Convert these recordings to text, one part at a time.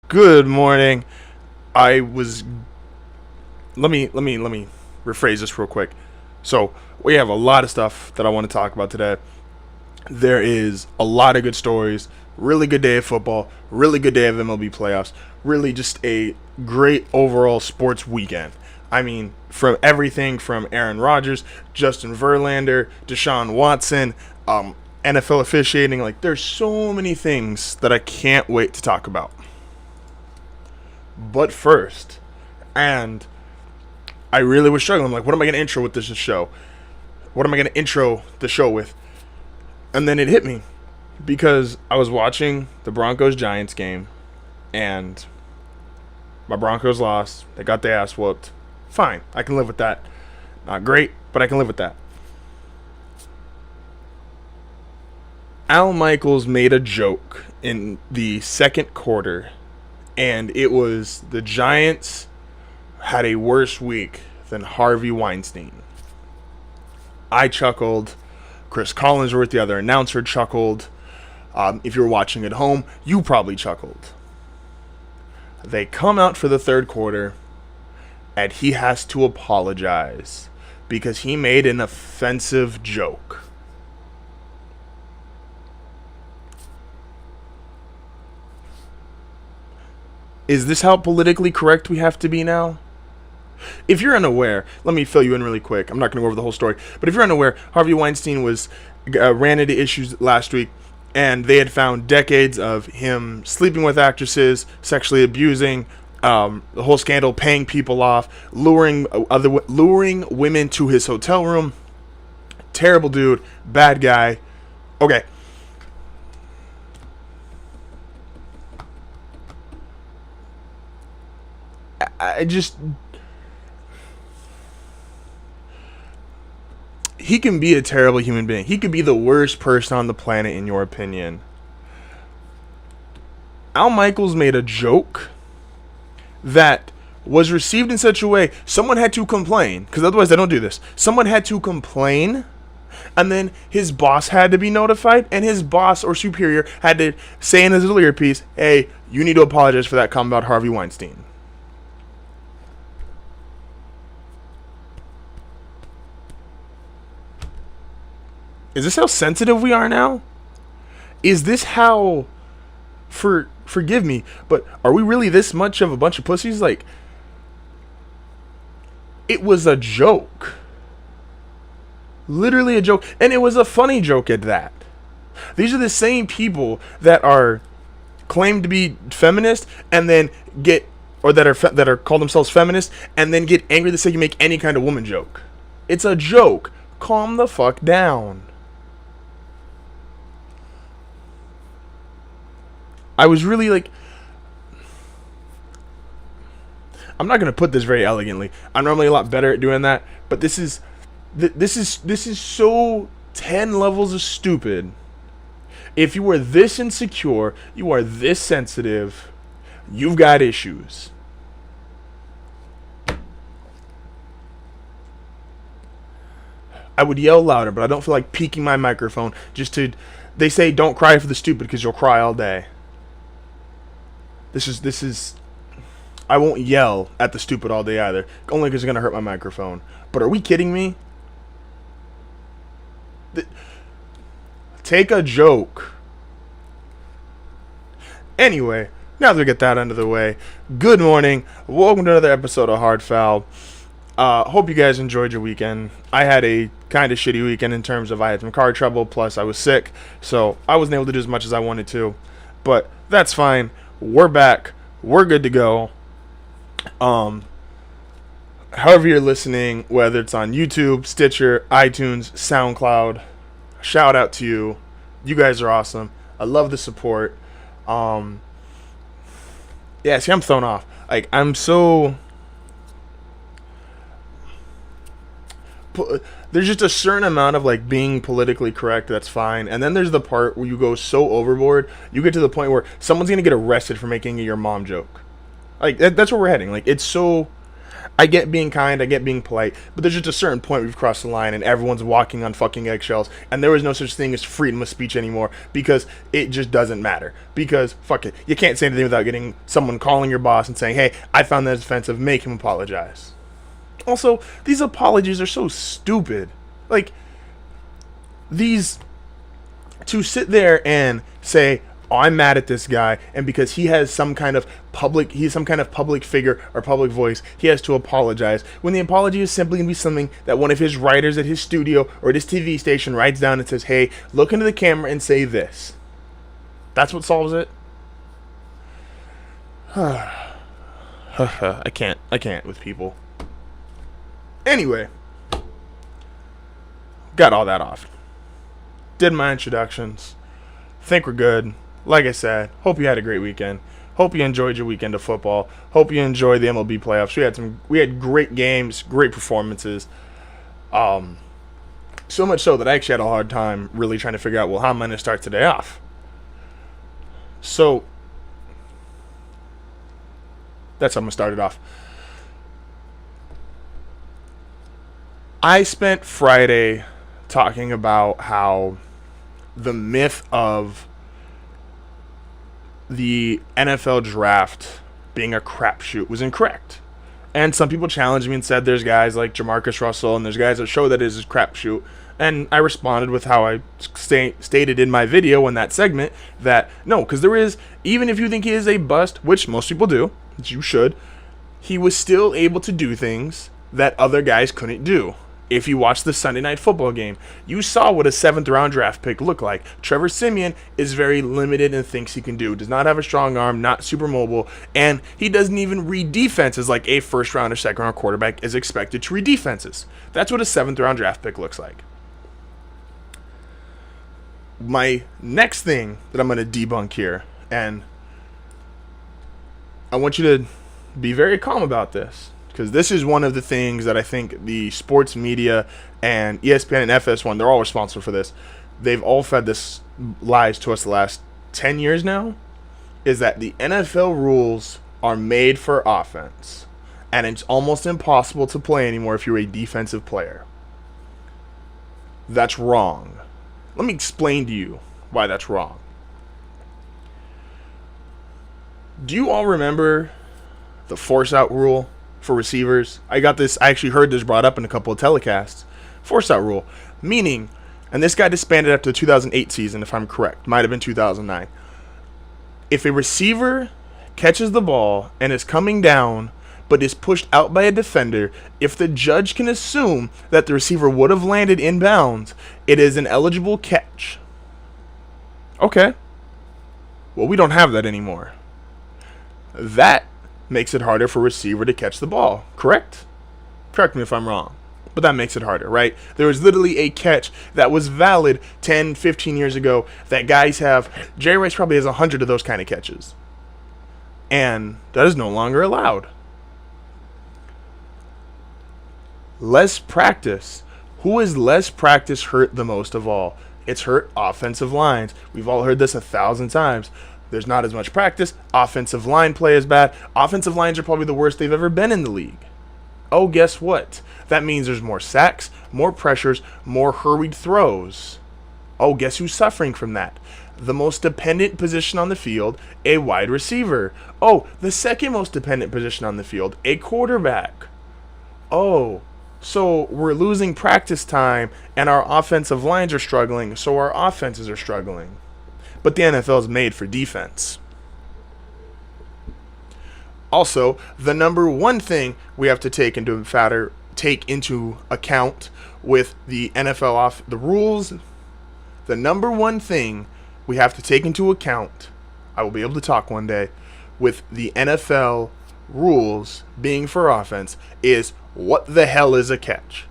Good morning. I was let me rephrase this real quick. So, we have a lot of stuff that I want to talk about today. There is a lot of good stories, really good day of football, really good day of MLB playoffs, really just a great overall sports weekend. I mean, from everything from Aaron Rodgers, Justin Verlander, Deshaun Watson, NFL officiating, like there's so many things that I can't wait to talk about. But first, and I really was struggling. I'm like, what am I going to intro with this show? What am I going to intro the show with? And then it hit me because I was watching the Broncos Giants game and my Broncos lost. They got their ass whooped. Fine, I can live with that. Not great, but I can live with that. Al Michaels made a joke in the second quarter, and it was the Giants had a worse week than Harvey Weinstein. I chuckled. Chris Collinsworth, the other announcer, chuckled. If you were watching at home, you probably chuckled. They come out for the third quarter, and he has to apologize because he made an offensive joke. Is this how politically correct we have to be now? If you're unaware, let me fill you in really quick. I'm not going to go over the whole story, but if you're unaware, Harvey Weinstein ran into issues last week, and they had found decades of him sleeping with actresses, sexually abusing, the whole scandal, paying people off, luring women to his hotel room. Terrible dude, bad guy. Okay. I just he can be a terrible human being. He could be the worst person on the planet in your opinion. Al Michaels made a joke that was received in such a way someone had to complain, because otherwise they don't do this. Someone had to complain, and then his boss had to be notified, and his boss or superior had to say in his little earpiece, hey, you need to apologize for that comment about Harvey Weinstein. Is this how sensitive we are now? Is this how forgive me, but are we really this much of a bunch of pussies? Like, it was a joke. Literally a joke. And it was a funny joke at that. These are the same people that are claimed to be feminist and then get or that are called themselves feminists and then get angry that say you make any kind of woman joke. It's a joke. Calm the fuck down. I was really like, I'm not gonna put this very elegantly. I'm normally a lot better at doing that, but this is so 10 levels of stupid. If you are this insecure, you are this sensitive, you've got issues. I would yell louder, but I don't feel like peaking my microphone just to. They say don't cry for the stupid because you'll cry all day. This is. I won't yell at the stupid all day either, only because it's gonna hurt my microphone. But are we kidding me? Take a joke. Anyway, now that we get that out of the way, good morning. Welcome to another episode of Hard Foul. Hope you guys enjoyed your weekend. I had a kind of shitty weekend in terms of I had some car trouble, plus I was sick, so I wasn't able to do as much as I wanted to. But that's fine. We're back. We're good to go. However you're listening, whether it's on YouTube, Stitcher, iTunes, SoundCloud, shout out to you. You guys are awesome. I love the support. Yeah, see, I'm thrown off. Like, I'm so. There's just a certain amount of like being politically correct that's fine, and then there's the part where you go so overboard, you get to the point where someone's gonna get arrested for making a your mom joke. Like that's where we're heading. Like it's so. I get being kind, I get being polite, but there's just a certain point we've crossed the line and everyone's walking on fucking eggshells, and there is no such thing as freedom of speech anymore because it just doesn't matter. Because, fuck it, you can't say anything without getting someone calling your boss and saying, hey, I found that offensive, make him apologize. Also, these apologies are so stupid. Like, these, to sit there and say, oh, I'm mad at this guy, and because he's some kind of public figure or public voice, he has to apologize, when the apology is simply going to be something that one of his writers at his studio or at his TV station writes down and says, hey, look into the camera and say this. That's what solves it? I can't with people. Anyway, got all that off. Did my introductions. Think we're good. Like I said, hope you had a great weekend. Hope you enjoyed your weekend of football. Hope you enjoyed the MLB playoffs. We had great games, great performances. So much so that I actually had a hard time really trying to figure out, well, how am I going to start today off? So that's how I'm going to start it off. I spent Friday talking about how the myth of the NFL draft being a crapshoot was incorrect. And some people challenged me and said there's guys like Jamarcus Russell and there's guys that show that it is a crapshoot. And I responded with how I stated in my video in that segment that no, because there is, even if you think he is a bust, which most people do, which you should, he was still able to do things that other guys couldn't do. If you watched the Sunday Night Football game, you saw what a 7th round draft pick looked like. Trevor Siemian is very limited in things he can do. Does not have a strong arm, not super mobile, and he doesn't even read defenses like a 1st round or 2nd round quarterback is expected to read defenses. That's what a 7th round draft pick looks like. My next thing that I'm going to debunk here, and I want you to be very calm about this, because this is one of the things that I think the sports media and ESPN and FS1, they're all responsible for this. They've all fed this lies to us the last 10 years now, is that the NFL rules are made for offense. And it's almost impossible to play anymore if you're a defensive player. That's wrong. Let me explain to you why that's wrong. Do you all remember the force out rule for receivers? I actually heard this brought up in a couple of telecasts. Force out rule, meaning, and this got disbanded after the 2008 season, if I'm correct, might have been 2009. If a receiver catches the ball and is coming down but is pushed out by a defender, if the judge can assume that the receiver would have landed in bounds, it is an eligible catch. Okay. Well, we don't have that anymore. That makes it harder for a receiver to catch the ball, correct? Correct me if I'm wrong, but that makes it harder, right? There was literally a catch that was valid 10, 15 years ago that guys have. Jerry Rice probably has 100 of those kind of catches, and that is no longer allowed. Less practice. Who is less practice hurt the most of all? It's hurt offensive lines. We've all heard this 1,000 times. There's not as much practice. Offensive line play is bad. Offensive lines are probably the worst they've ever been in the league. Oh, guess what? That means there's more sacks, more pressures, more hurried throws. Oh, guess who's suffering from that? The most dependent position on the field, a wide receiver. Oh, the second most dependent position on the field, a quarterback. Oh, so we're losing practice time and our offensive lines are struggling, so our offenses are struggling. But the NFL is made for defense. Also, the number one thing we have to take into account with the NFL the rules, the number one thing we have to take into account, I will be able to talk one day, with the NFL rules being for offense is what the hell is a catch?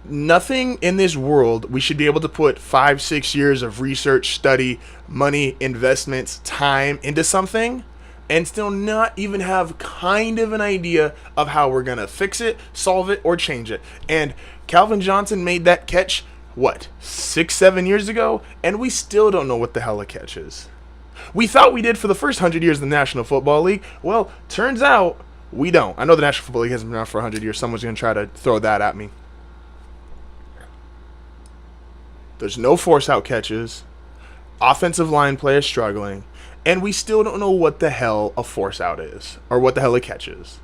Nothing in this world we should be able to put 5-6 years of research, study, money, investments, time into something and still not even have kind of an idea of how we're going to fix it, solve it, or change it. And Calvin Johnson made that catch, 6-7 years ago? And we still don't know what the hell a catch is. We thought we did for the first 100 years of the National Football League. Well, turns out We don't. I know the National Football League hasn't been around for 100 years. Someone's going to try to throw that at me. There's no force-out catches. Offensive line play is struggling. And we still don't know what the hell a force-out is. Or what the hell a catch is.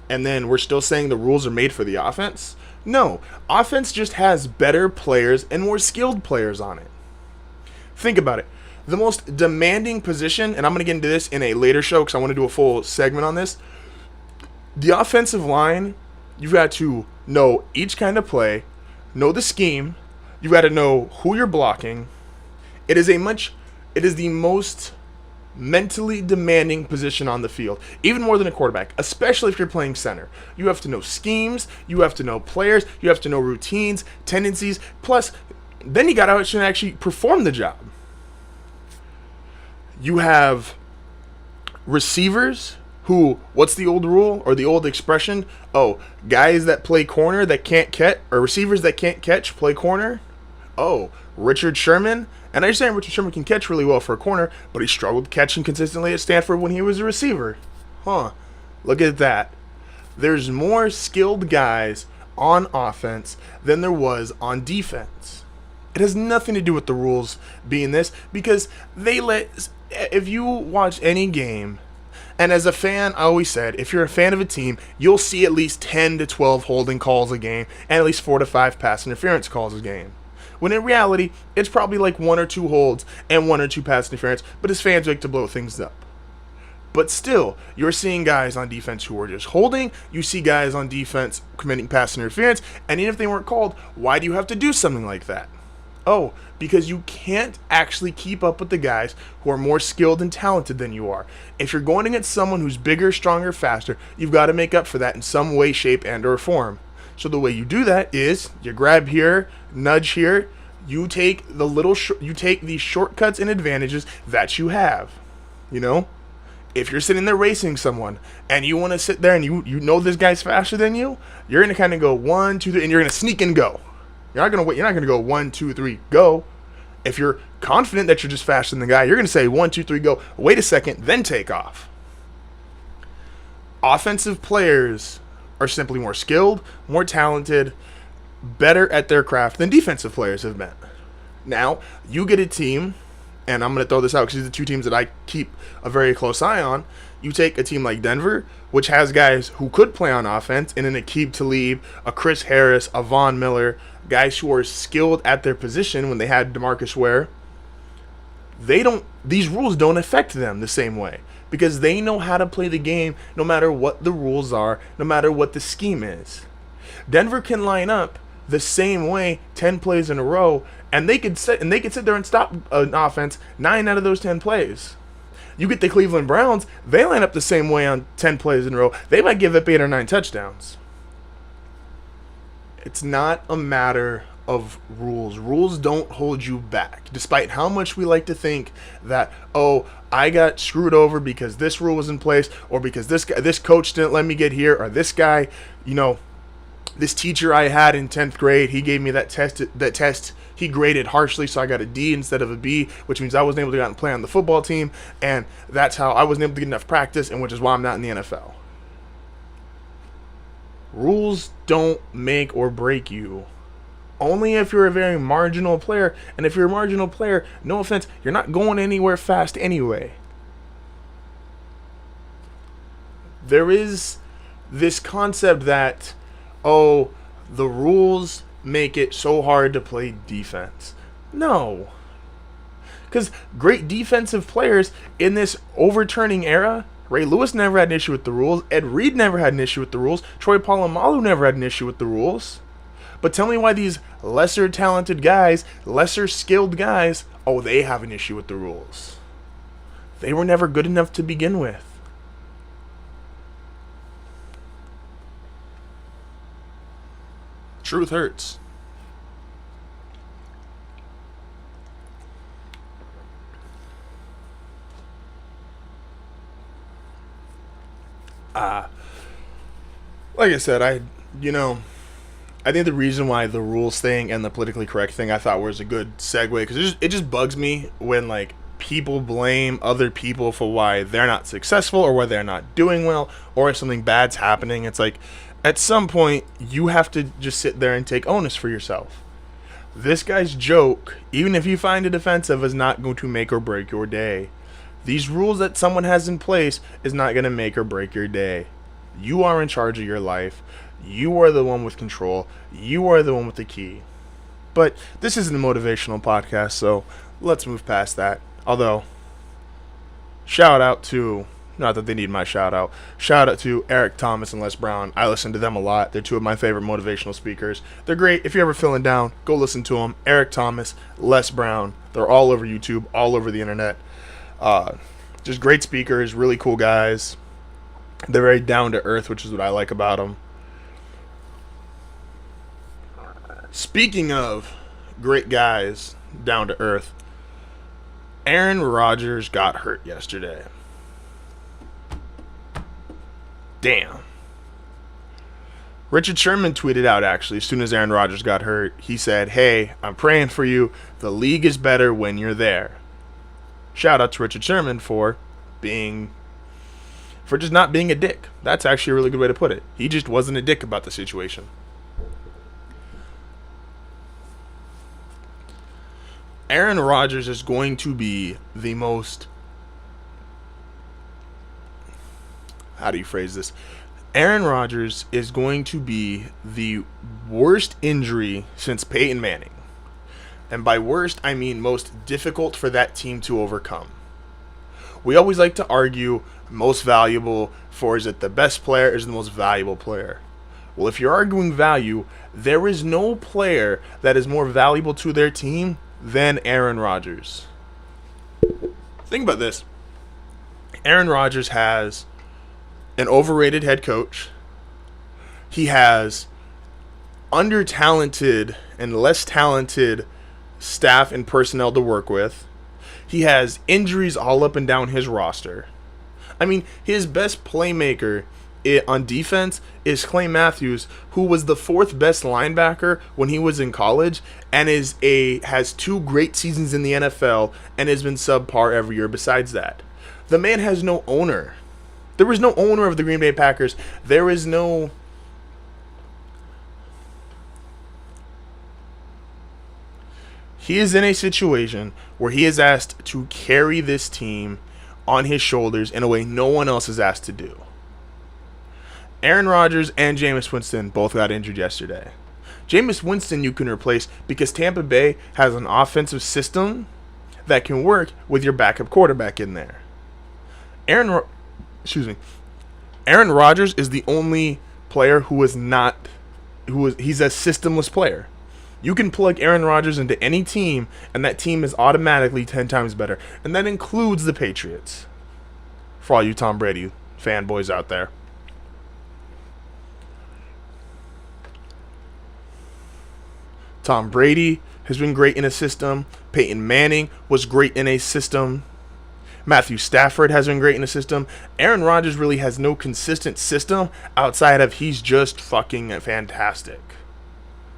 And then we're still saying the rules are made for the offense? No. Offense just has better players and more skilled players on it. Think about it. The most demanding position, and I'm going to get into this in a later show because I want to do a full segment on this. The offensive line, you've got to know each kind of play, know the scheme, you've got to know who you're blocking. It is the most mentally demanding position on the field, even more than a quarterback, especially if you're playing center. You have to know schemes, you have to know players, you have to know routines, tendencies, plus then you got to actually perform the job. You have receivers who, what's the old rule or the old expression? Oh, guys that play corner that can't catch, or receivers that can't catch play corner. Oh, Richard Sherman. And I understand Richard Sherman can catch really well for a corner, but he struggled catching consistently at Stanford when he was a receiver. Look at that. There's more skilled guys on offense than there was on defense. It has nothing to do with the rules being this, because if you watch any game, and as a fan, I always said, if you're a fan of a team, you'll see at least 10 to 12 holding calls a game, and at least 4 to 5 pass interference calls a game. When in reality, it's probably like 1 or 2 holds and 1 or 2 pass interference, but as fans like to blow things up. But still, you're seeing guys on defense who are just holding, you see guys on defense committing pass interference, and even if they weren't called, why do you have to do something like that? Oh, because you can't actually keep up with the guys who are more skilled and talented than you are. If you're going against someone who's bigger, stronger, faster, you've got to make up for that in some way, shape, and or form. So the way you do that is you grab here, nudge here, you take these shortcuts and advantages that you have. You know, if you're sitting there racing someone and you want to sit there and you know this guy's faster than you, you're going to kind of go 1, 2, 3, and you're going to sneak and go. You're not going to wait. You're not going to go 1, 2, 3, go. If you're confident that you're just faster than the guy, you're going to say 1, 2, 3, go. Wait a second, then take off. Offensive players are simply more skilled, more talented, better at their craft than defensive players have been. Now, you get a team, and I'm going to throw this out because these are the 2 teams that I keep a very close eye on. You take a team like Denver, which has guys who could play on offense, and an Aqib Talib, a Chris Harris, a Von Miller, guys who are skilled at their position when they had DeMarcus Ware. These rules don't affect them the same way because they know how to play the game no matter what the rules are, no matter what the scheme is. Denver can line up the same way 10 plays in a row, and they could sit there and stop an offense 9 out of those 10 plays. You get the Cleveland Browns, they line up the same way on 10 plays in a row. They might give up 8 or 9 touchdowns. It's not a matter of rules. Rules don't hold you back. Despite how much we like to think that, oh, I got screwed over because this rule was in place, or because this coach didn't let me get here, or this guy, this teacher I had in 10th grade, he gave me that test, he graded harshly, so I got a D instead of a B, which means I wasn't able to go out and play on the football team, and that's how I wasn't able to get enough practice, and which is why I'm not in the NFL. Rules don't make or break you. Only if you're a very marginal player, and if you're a marginal player, no offense, you're not going anywhere fast anyway. There is this concept that, oh, the rules make it so hard to play defense. No. Because great defensive players in this overturning era, Ray Lewis never had an issue with the rules. Ed Reed never had an issue with the rules. Troy Polamalu never had an issue with the rules. But tell me why these lesser talented guys, lesser skilled guys, oh, they have an issue with the rules. They were never good enough to begin with. Truth hurts. Like I said, I think the reason why the rules thing and the politically correct thing I thought was a good segue, because it just bugs me when, like, people blame other people for why they're not successful or why they're not doing well or if something bad's happening. It's like, at some point, you have to just sit there and take onus for yourself. This guy's joke, even if you find it offensive, is not going to make or break your day. These rules that someone has in place is not going to make or break your day. You are in charge of your life. You are the one with control. You are the one with the key. But this isn't a motivational podcast, so let's move past that. Although, shout out to, not that they need my shout out to Eric Thomas and Les Brown. I listen to them a lot. They're two of my favorite motivational speakers. They're great. If you're ever feeling down, go listen to them. Eric Thomas, Les Brown. They're all over YouTube, all over the internet. Just great speakers, really cool guys. They're very down to earth, which is what I like about them. Speaking of great guys, down to earth, Aaron Rodgers got hurt yesterday. Damn. Richard Sherman tweeted out, actually, as soon as Aaron Rodgers got hurt, he said, "Hey, I'm praying for you. The league is better when you're there." Shout out to Richard Sherman for just not being a dick. That's actually a really good way to put it. He just wasn't a dick about the situation. Aaron Rodgers is going to be the most, how do you phrase this? Aaron Rodgers is going to be the worst injury since Peyton Manning. And by worst, I mean most difficult for that team to overcome. We always like to argue most valuable for, is it the best player, is it the most valuable player? Well, if you're arguing value, there is no player that is more valuable to their team than Aaron Rodgers. Think about this. Aaron Rodgers has an overrated head coach. He has under-talented and less talented staff and personnel to work with. He has injuries all up and down his roster. I mean, his best playmaker on defense is Clay Matthews, who was the fourth best linebacker when he was in college and has 2 great seasons in the NFL and has been subpar every year besides that. The man has no owner. There was no owner of the Green Bay Packers. There is no... He is in a situation where he is asked to carry this team on his shoulders in a way no one else is asked to do. Aaron Rodgers and Jameis Winston both got injured yesterday. Jameis Winston you can replace because Tampa Bay has an offensive system that can work with your backup quarterback in there. Aaron Rodgers is the only player he's a systemless player. You can plug Aaron Rodgers into any team, and that team is automatically 10 times better. And that includes the Patriots. For all you Tom Brady fanboys out there. Tom Brady has been great in a system. Peyton Manning was great in a system. Matthew Stafford has been great in a system. Aaron Rodgers really has no consistent system outside of he's just fucking fantastic.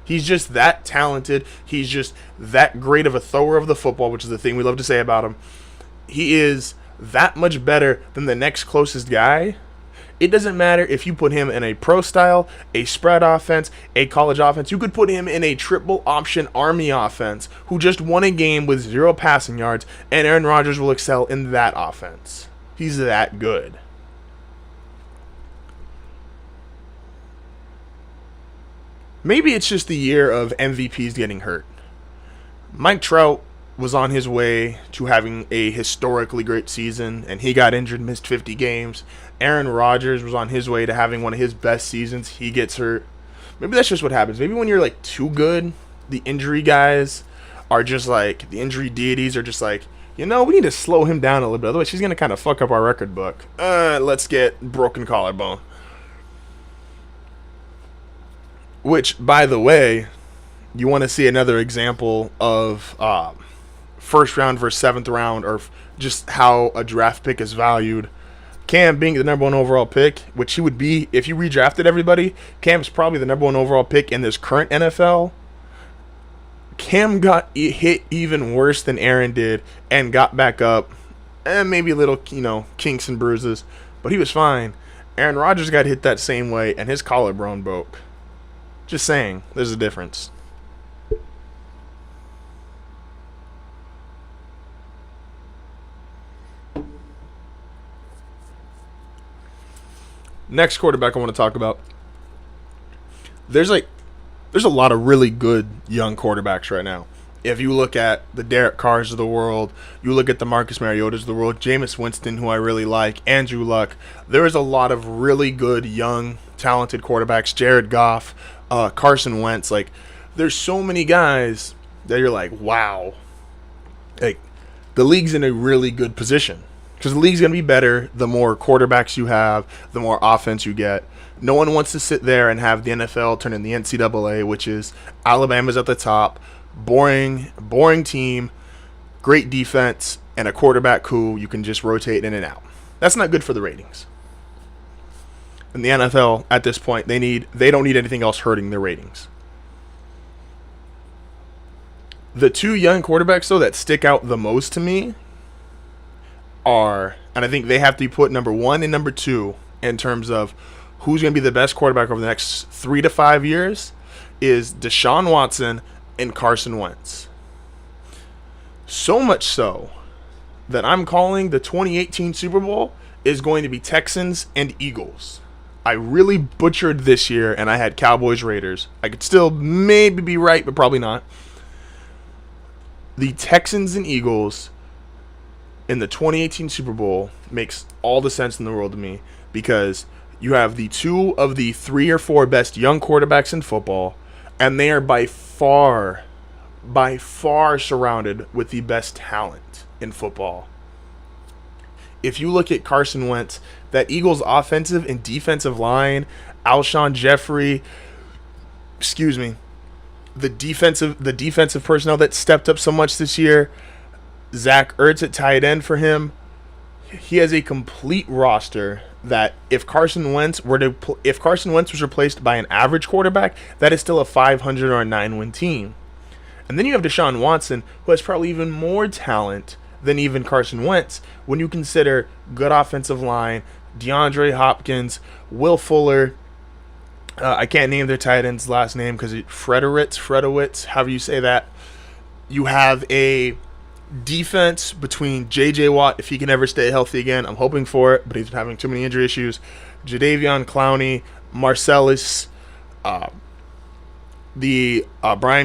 He's just that talented. He's just that great of a thrower of the football, which is the thing we love to say about him. He is that much better than the next closest guy. It doesn't matter if you put him in a pro style, a spread offense, a college offense. You could put him in a triple option army offense who just won a game with 0 passing yards, and Aaron Rodgers will excel in that offense. He's that good. Maybe it's just the year of MVPs getting hurt. Mike Trout was on his way to having a historically great season, and he got injured, missed 50 games. Aaron Rodgers was on his way to having one of his best seasons. He gets hurt. Maybe that's just what happens. Maybe when you're like too good, the injury guys are just like, the injury deities are just like, we need to slow him down a little bit. Otherwise, he's going to kind of fuck up our record book. Let's get broken collarbone. Which, by the way, you want to see another example of first round versus 7th round, or just how a draft pick is valued. Cam being the number 1 overall pick, which he would be if you redrafted everybody. Cam's probably the number 1 overall pick in this current NFL Cam got hit even worse than Aaron did and got back up, and maybe a little, kinks and bruises, but he was fine. Aaron Rodgers got hit that same way, and his collarbone broke. Just saying, there's a difference. Next quarterback I want to talk about. There's a lot of really good young quarterbacks right now. If you look at the Derek Carrs of the world, you look at the Marcus Mariotas of the world, Jameis Winston, who I really like, Andrew Luck, there is a lot of really good, young, talented quarterbacks. Jared Goff, Carson Wentz. Like, there's so many guys that you're like, wow. Like, the league's in a really good position. Because the league's going to be better the more quarterbacks you have, the more offense you get. No one wants to sit there and have the NFL turn in the NCAA, which is Alabama's at the top, boring team, great defense, and a quarterback who you can just rotate in and out. That's not good for the ratings. In the NFL, at this point, they don't need anything else hurting their ratings. The two young quarterbacks, though, that stick out the most to me are, and I think they have to be put number 1 and number 2 in terms of who's going to be the best quarterback over the next 3 to 5 years, is Deshaun Watson and Carson Wentz. So much so that I'm calling the 2018 Super Bowl is going to be Texans and Eagles. I really butchered this year, and I had Cowboys Raiders. I could still maybe be right, but probably not. The Texans and Eagles in the 2018 Super Bowl makes all the sense in the world to me, because you have the 2 of the 3 or 4 best young quarterbacks in football, and they are by far surrounded with the best talent in football. If you look at Carson Wentz, that Eagles offensive and defensive line, Alshon Jeffrey, the defensive personnel that stepped up so much this year, Zach Ertz at tight end for him, he has a complete roster that if Carson Wentz was replaced by an average quarterback, that is still a 500 or a 9-win team. And then you have Deshaun Watson, who has probably even more talent than even Carson Wentz when you consider good offensive line, DeAndre Hopkins, Will Fuller. I can't name their tight end's last name because Fredowitz, however you say that. You have a defense between J.J. Watt, if he can ever stay healthy again. I'm hoping for it, but he's having too many injury issues. Jadeveon Clowney, Marcellus, Brian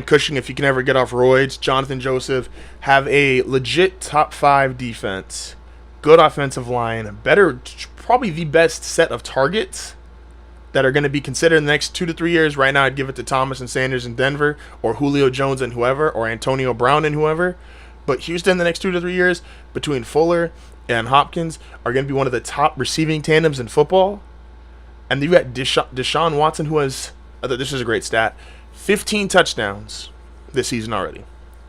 Cushing, if he can ever get off roids, Jonathan Joseph, have a legit top 5 defense, good offensive line, probably the best set of targets that are going to be considered in the next 2 to 3 years. Right now, I'd give it to Thomas and Sanders in Denver, or Julio Jones and whoever, or Antonio Brown and whoever. But Houston, the next 2 to 3 years, between Fuller and Hopkins, are going to be one of the top receiving tandems in football. And then you got Deshaun Watson, who has, this is a great stat, 15 touchdowns this season already,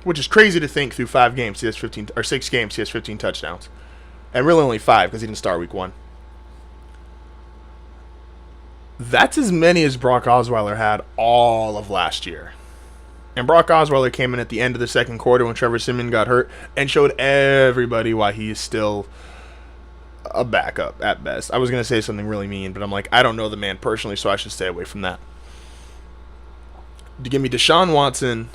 which is crazy to think through 5 games he has 15, or 6 games he has 15 touchdowns, and really only 5 because he didn't start week 1. That's as many as Brock Osweiler had all of last year. And Brock Osweiler came in at the end of the second quarter when Trevor Siemian got hurt and showed everybody why he is still a backup at best. I was going to say something really mean, but I'm like, I don't know the man personally, so I should stay away from that. To give me Deshaun Watson,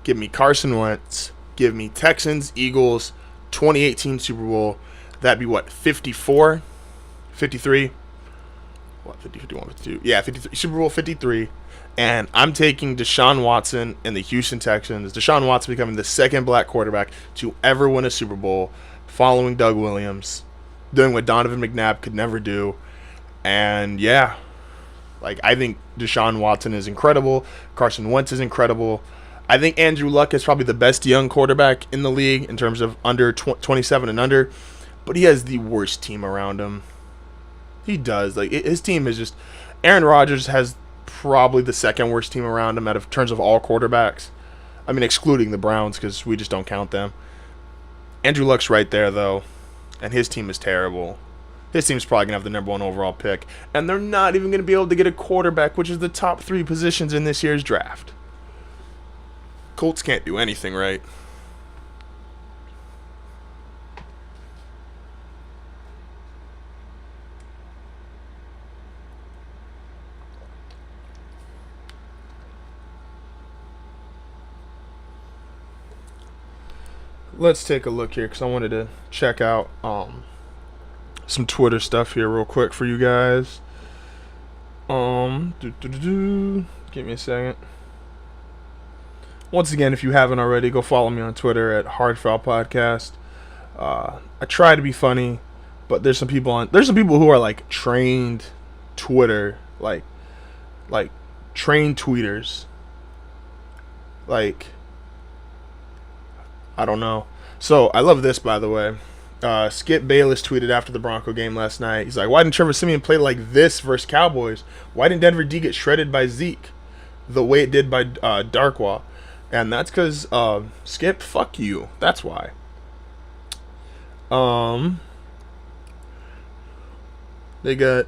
give me Carson Wentz, give me Texans, Eagles, 2018 Super Bowl. That'd be what, 54? 53? What, 50, 51, 52? Yeah, 53. Super Bowl 53. And I'm taking Deshaun Watson and the Houston Texans. Deshaun Watson becoming the second black quarterback to ever win a Super Bowl, following Doug Williams, doing what Donovan McNabb could never do. And yeah, I think Deshaun Watson is incredible. Carson Wentz is incredible. I think Andrew Luck is probably the best young quarterback in the league in terms of under 27 and under, but he has the worst team around him. He does. His team is just, Aaron Rodgers has probably the second worst team around him out of terms of all quarterbacks. I mean, excluding the Browns because we just don't count them. Andrew Luck's right there, though, and his team is terrible. His team's probably going to have the number 1 overall pick, and they're not even going to be able to get a quarterback, which is the top 3 positions in this year's draft. Colts can't do anything right. Let's take a look here because I wanted to check out some Twitter stuff here real quick for you guys. Give me a second. Once again, if you haven't already, go follow me on Twitter at HardFoulPodcast. I try to be funny, but there's some people who are like trained Twitter, like trained tweeters. Like, I don't know. So I love this, by the way. Skip Bayless tweeted after the Bronco game last night. He's like, "Why didn't Trevor Siemian play like this versus Cowboys? Why didn't Denver D get shredded by Zeke the way it did by Darkwa?" And that's because Skip, fuck you. That's why. They got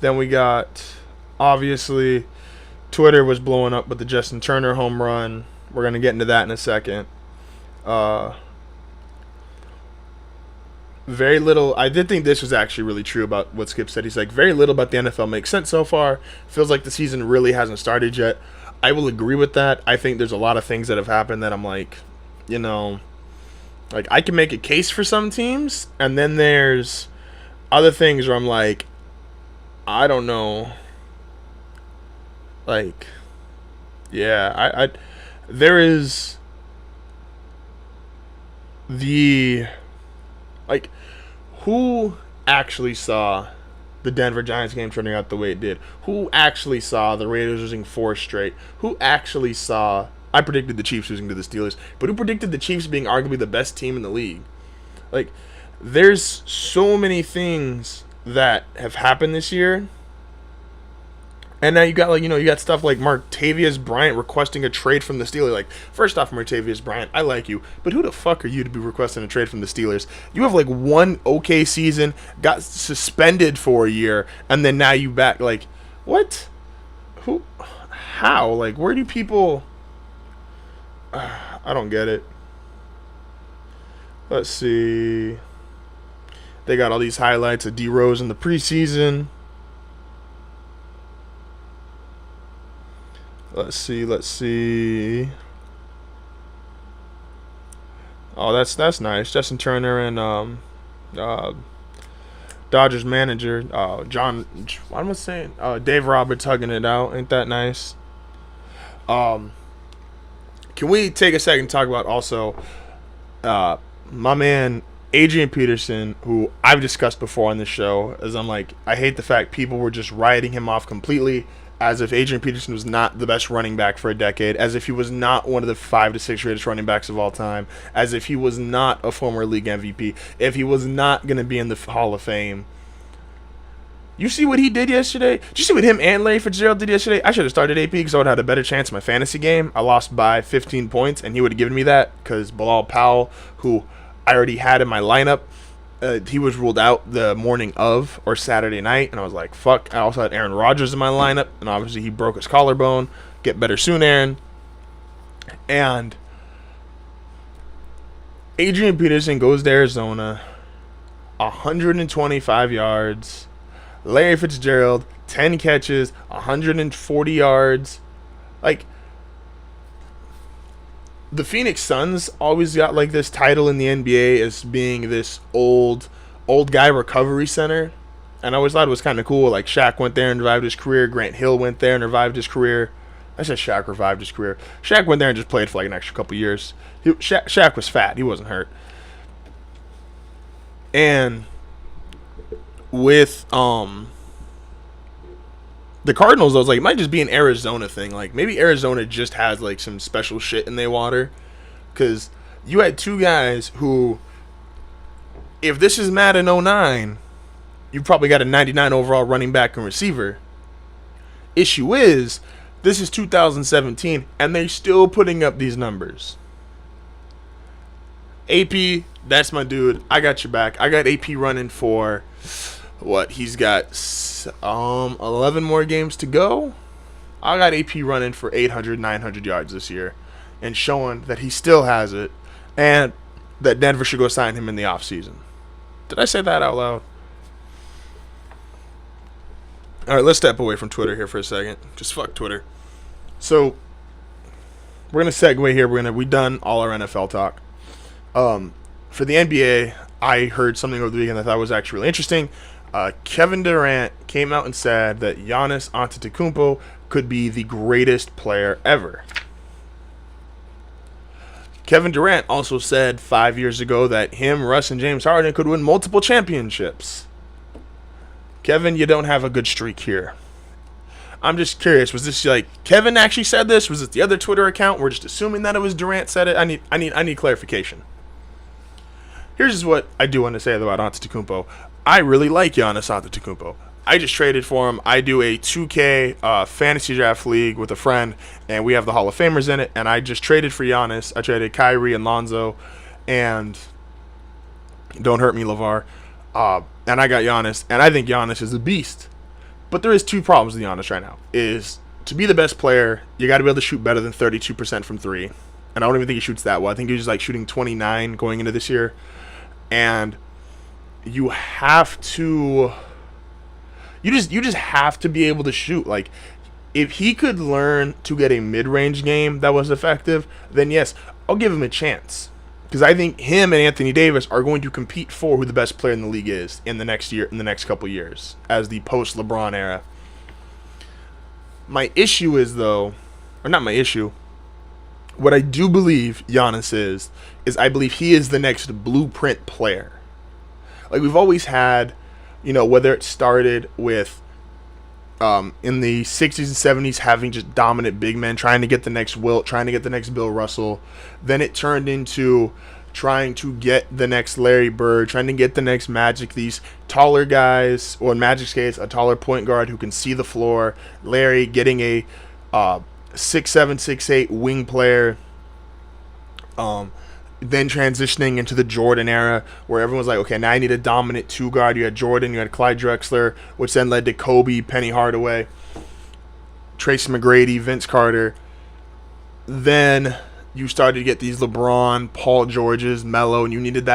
then we got, obviously, Twitter was blowing up with the Justin Turner home run. We're going to get into that in a second. Very little. I did think this was actually really true about what Skip said. He's like, very little about the NFL makes sense so far. Feels like the season really hasn't started yet. I will agree with that. I think there's a lot of things that have happened that I'm like, like I can make a case for some teams, and then there's other things where I'm like, I don't know. Like, yeah, I there is the, like, who actually saw the Denver Giants game turning out the way it did? Who actually saw the Raiders losing 4 straight? Who actually saw, I predicted the Chiefs losing to the Steelers, but who predicted the Chiefs being arguably the best team in the league? Like, there's so many things that have happened this year. And now you got, like, you got stuff like Martavius Bryant requesting a trade from the Steelers. Like, first off, Martavius Bryant, I like you, but who the fuck are you to be requesting a trade from the Steelers? You have like one okay season, got suspended for a year, and then now you back. Like, what? Who? How? Like, where do people? I don't get it. Let's see. They got all these highlights of D Rose in the preseason. Let's see. Oh, that's nice. Justin Turner and Dodgers manager John. What am I saying? Dave Roberts hugging it out. Ain't that nice? Can we take a second to talk about also my man Adrian Peterson, who I've discussed before on this show, as I'm like, I hate the fact people were just writing him off completely, as if Adrian Peterson was not the best running back for a decade, as if he was not one of the 5 to 6 greatest running backs of all time, as if he was not a former league MVP, if he was not going to be in the Hall of Fame. You see what he did yesterday? Did you see what him and Larry Fitzgerald did yesterday? I should have started AP because I would have had a better chance in my fantasy game. I lost by 15 points, and he would have given me that because Bilal Powell, who I already had in my lineup, he was ruled out the morning of, or Saturday night, and I was like, fuck. I also had Aaron Rodgers in my lineup, and obviously he broke his collarbone. Get better soon, Aaron. And Adrian Peterson goes to Arizona, 125 yards. Larry Fitzgerald, 10 catches, 140 yards. Like, the Phoenix Suns always got like this title in the NBA as being this old guy recovery center, and I always thought it was kind of cool. Like, Shaq went there and revived his career. Grant Hill went there and revived his career. I said Shaq revived his career. Shaq went there and just played for like an extra couple years. Shaq was fat. He wasn't hurt. And with the Cardinals, I was like, it might just be an Arizona thing. Like, maybe Arizona just has like some special shit in their water, because you had 2 guys who, if this is Madden 09, you probably got a 99 overall running back and receiver. Issue is, this is 2017, and they're still putting up these numbers. AP, that's my dude. I got your back. I got AP running for what? He's got 11 more games to go. I got AP running for 800, 900 yards this year and showing that he still has it and that Denver should go sign him in the offseason. Did I say that out loud? All right, let's step away from Twitter here for a second. Just fuck Twitter. So we're gonna segue here. We done all our NFL talk. For the NBA, I heard something over the weekend that I thought was actually really interesting. Kevin Durant came out and said that Giannis Antetokounmpo could be the greatest player ever. Kevin Durant also said 5 years ago that him, Russ, and James Harden could win multiple championships. Kevin, you don't have a good streak here. I'm just curious, was this like Kevin actually said this? Was it the other Twitter account? We're just assuming that it was Durant said it. I need clarification. Here's what I do want to say about Antetokounmpo. I really like Giannis Antetokounmpo. I just traded for him. I do a 2K fantasy draft league with a friend, and we have the Hall of Famers in it, and I just traded for Giannis. I traded Kyrie and Lonzo, and don't hurt me, LeVar. And I got Giannis, and I think Giannis is a beast. But there is two problems with Giannis right now. Is to be the best player, you got to be able to shoot better than 32% from three. And I don't even think he shoots that well. I think he's just like shooting 29 going into this year. And you have to... You just have to be able to shoot. Like, if he could learn to get a mid-range game that was effective, then yes, I'll give him a chance. Because I think him and Anthony Davis are going to compete for who the best player in the league is in the next couple years, as the post-LeBron era. My issue is, though, or not my issue, what I do believe Giannis is I believe he is the next blueprint player. Like we've always had, whether it started with in the 60s and 70s having just dominant big men, trying to get the next Wilt, trying to get the next Bill Russell. Then it turned into trying to get the next Larry Bird, trying to get the next Magic, these taller guys, or in Magic's case, a taller point guard who can see the floor. Larry getting a 6'7", 6'8" wing player. Then transitioning into the Jordan era where everyone was like, okay, now I need a dominant two guard. You had Jordan, you had Clyde Drexler, which then led to Kobe, Penny Hardaway, Tracy McGrady, Vince Carter. Then you started to get these LeBron, Paul Georges, Melo, and you needed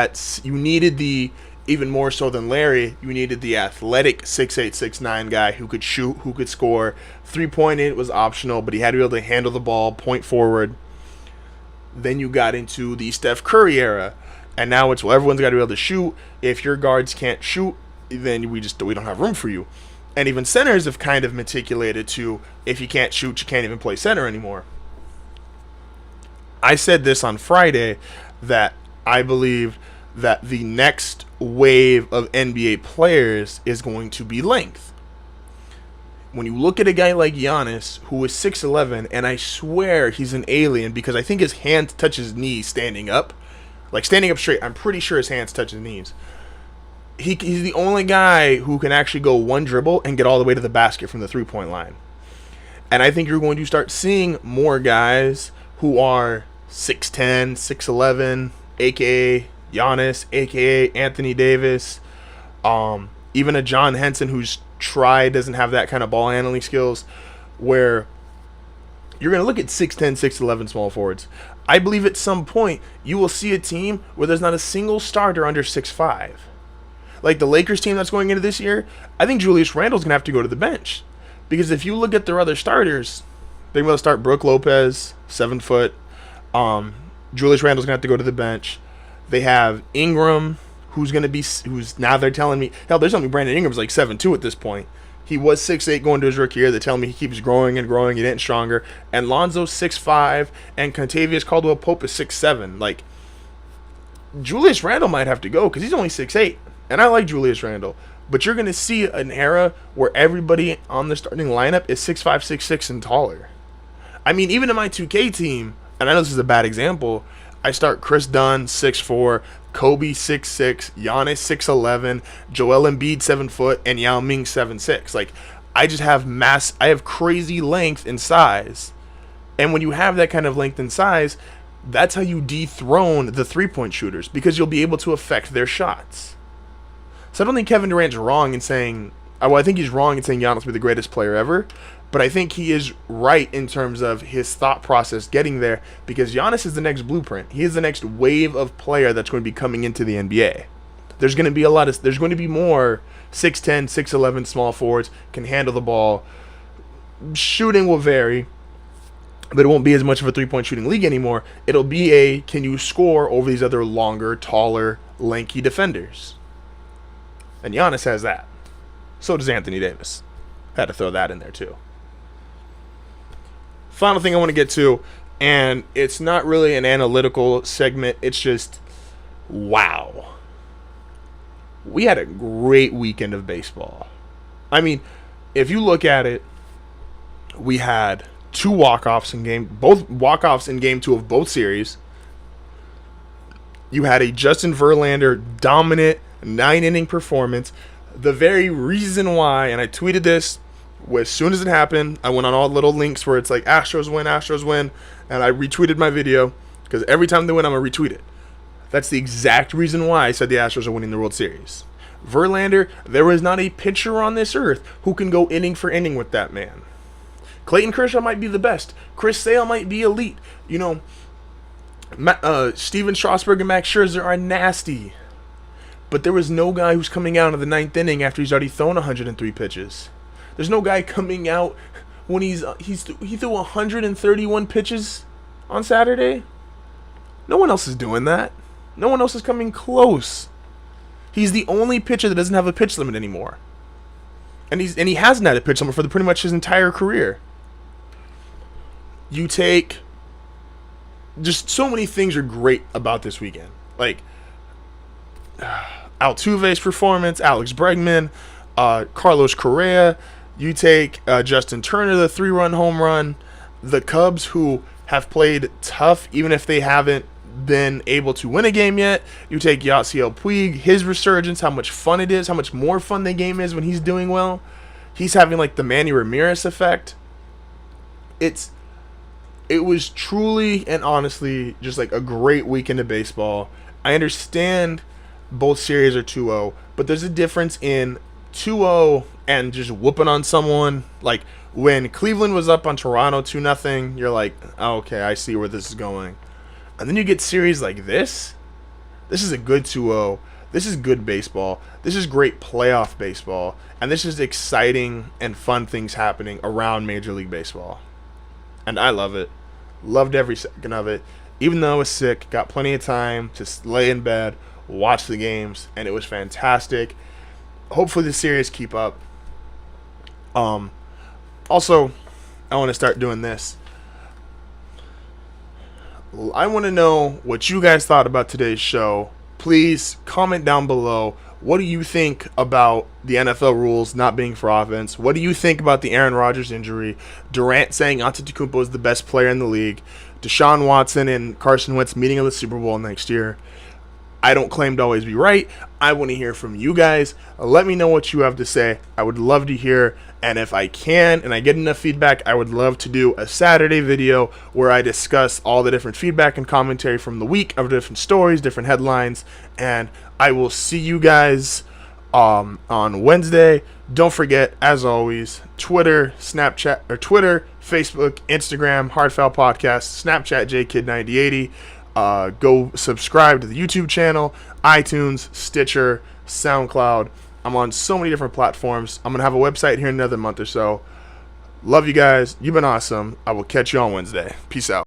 the, even more so than Larry, you needed the athletic 6'8", 6'9" guy who could shoot, who could score. 3-point in was optional, but he had to be able to handle the ball, point forward. Then you got into the Steph Curry era, and now it's, well, everyone's got to be able to shoot. If your guards can't shoot, then we don't have room for you. And even centers have kind of matriculated to, if you can't shoot, you can't even play center anymore. I said this on Friday, that I believe that the next wave of NBA players is going to be length. When you look at a guy like Giannis, who is 6'11", and I swear he's an alien because I think his hand touches his knees standing up. Like, standing up straight, I'm pretty sure his hands touch his knees. He's the only guy who can actually go one dribble and get all the way to the basket from the three-point line. And I think you're going to start seeing more guys who are 6'10", 6'11", a.k.a. Giannis, a.k.a. Anthony Davis, even a John Henson who's doesn't have that kind of ball handling skills, where you're going to look at 6'10", 6'11" small forwards. I believe at some point you will see a team where there's not a single starter under 6'5". Like the Lakers team that's going into this year, I think Julius Randle's going to have to go to the bench. Because if you look at their other starters, they're going to start Brook Lopez, 7 foot. Julius Randle's going to have to go to the bench. They have Ingram, who's now they're telling me, hell, they're telling me Brandon Ingram's like 7'2" at this point. He was 6'8" going to his rookie year. They're telling me he keeps growing and growing, getting stronger. And Lonzo's 6'5", and Contavious Caldwell-Pope is 6'7". Like, Julius Randle might have to go because he's only 6'8", and I like Julius Randle. But you're going to see an era where everybody on the starting lineup is 6'5", 6'6", and taller. I mean, even in my 2K team, and I know this is a bad example, I start Chris Dunn, 6'4", Kobe 6'6", Giannis 6'11", Joel Embiid 7 foot, and Yao Ming 7'6". Like, I just have I have crazy length and size. And when you have that kind of length and size, that's how you dethrone the 3-point shooters, because you'll be able to affect their shots. So I don't think Kevin Durant's wrong in saying, I think he's wrong in saying Giannis will be the greatest player ever, but I think he is right in terms of his thought process getting there, because Giannis is the next blueprint. He is the next wave of player that's going to be coming into the NBA. There's going to be more 6'10", 6'11" small forwards, can handle the ball. Shooting will vary, but it won't be as much of a three-point shooting league anymore. It'll be can you score over these other longer, taller, lanky defenders? And Giannis has that. So does Anthony Davis. Had to throw that in there too. Final thing I want to get to, and it's not really an analytical segment, it's just, wow. We had a great weekend of baseball. I mean, if you look at it, we had both walk-offs in game 2 of both series. You had a Justin Verlander dominant 9-inning performance. The very reason why, and I tweeted this as soon as it happened, I went on all little links where it's like Astros win, and I retweeted my video, because every time they win, I'm going to retweet it. That's the exact reason why I said the Astros are winning the World Series. Verlander, there is not a pitcher on this earth who can go inning for inning with that man. Clayton Kershaw might be the best. Chris Sale might be elite. Steven Strasburg and Max Scherzer are nasty. But there was no guy who's coming out of the 9th inning after he's already thrown 103 pitches. There's no guy coming out when he threw 131 pitches on Saturday. No one else is doing that. No one else is coming close. He's the only pitcher that doesn't have a pitch limit anymore. And he hasn't had a pitch limit for pretty much his entire career. You take... Just so many things are great about this weekend. Like Altuve's performance, Alex Bregman, Carlos Correa. You take Justin Turner, the 3-run home run. The Cubs, who have played tough, even if they haven't been able to win a game yet. You take Yasiel Puig, his resurgence, how much fun it is, how much more fun the game is when he's doing well. He's having like the Manny Ramirez effect. It was truly and honestly just like a great weekend of baseball. I understand both series are 2-0, but there's a difference in 2-0 and just whooping on someone. Like when Cleveland was up on Toronto 2-0, you're like, oh, okay, I see where this is going. And then you get series like this. This is a good 2-0. This is good baseball. This is great playoff baseball. And this is exciting and fun things happening around Major League Baseball. And I love it. Loved every second of it. Even though I was sick, got plenty of time to lay in bed, watch the games, and it was fantastic. Hopefully the series keep up. Also, I want to start doing this. I want to know what you guys thought about today's show. Please comment down below. What do you think about the NFL rules not being for offense? What do you think about the Aaron Rodgers injury? Durant saying Antetokounmpo is the best player in the league. Deshaun Watson and Carson Wentz meeting in the Super Bowl next year. I don't claim to always be right. I want to hear from you guys. Let me know what you have to say. I would love to hear. And if I can and I get enough feedback, I would love to do a Saturday video where I discuss all the different feedback and commentary from the week of different stories, different headlines. And I will see you guys on Wednesday. Don't forget, as always, Twitter, Facebook, Instagram, HardFoulPodcast, Snapchat, JKid9080. Go subscribe to the YouTube channel, iTunes, Stitcher, SoundCloud. I'm on so many different platforms. I'm going to have a website here in another month or so. Love you guys. You've been awesome. I will catch you on Wednesday. Peace out.